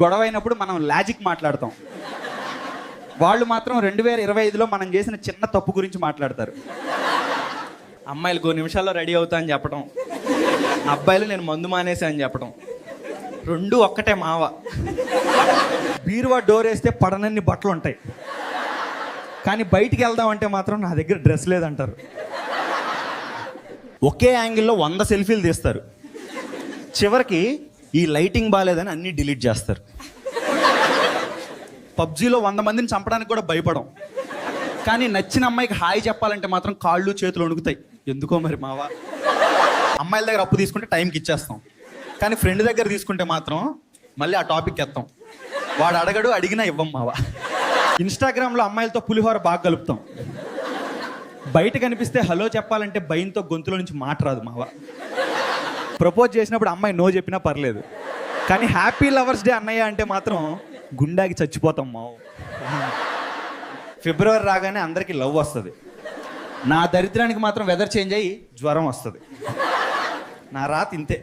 గొడవ అయినప్పుడు మనం లాజిక్ మాట్లాడతాం. వాళ్ళు మాత్రం 2025లో మనం చేసిన చిన్న తప్పు గురించి మాట్లాడతారు. అమ్మాయిలు 2 నిమిషాల్లో రెడీ అవుతా అని చెప్పడం, అబ్బాయిలు నేను మందు మానేసా అని చెప్పడం, రెండు ఒక్కటే మావ. బీరువా డోర్ వేస్తే పడనన్ని బట్టలు ఉంటాయి, కానీ బయటికి వెళ్దాం అంటే మాత్రం నా దగ్గర డ్రెస్ లేదంటారు. ఒకే యాంగిల్లో 100 సెల్ఫీలు తీస్తారు, చివరికి ఈ లైటింగ్ బాగాలేదని అన్నీ డిలీట్ చేస్తారు. పబ్జీలో 100 మందిని చంపడానికి కూడా భయపడం, కానీ నచ్చిన అమ్మాయికి హాయ్ చెప్పాలంటే మాత్రం కాళ్ళు చేతులు వణుకుతాయి. ఎందుకో మరి మావా. అమ్మాయిల దగ్గర అప్పు తీసుకుంటే టైంకి ఇచ్చేస్తాం, కానీ ఫ్రెండ్ దగ్గర తీసుకుంటే మాత్రం మళ్ళీ ఆ టాపిక్ ఎత్తాం. వాడు అడగడు, అడిగినా ఇవ్వం మావా. ఇన్స్టాగ్రామ్లో అమ్మాయిలతో పులిహోర బాగా కలుపుతాం, బయట కనిపిస్తే హలో చెప్పాలంటే భయంతో గొంతులో నుంచి మాట రాదు మావా. ప్రపోజ్ చేసినప్పుడు అమ్మాయి నో చెప్పినా పర్లేదు, కానీ హ్యాపీ లవర్స్ డే అన్నయ్య అంటే మాత్రం గుండాకి చచ్చిపోతాం మావు. ఫిబ్రవరి రాగానే అందరికీ లవ్ వస్తుంది, నా దరిద్రానికి మాత్రం వెదర్ చేంజ్ అయ్యి జ్వరం వస్తుంది. నా రాత ఇంతే.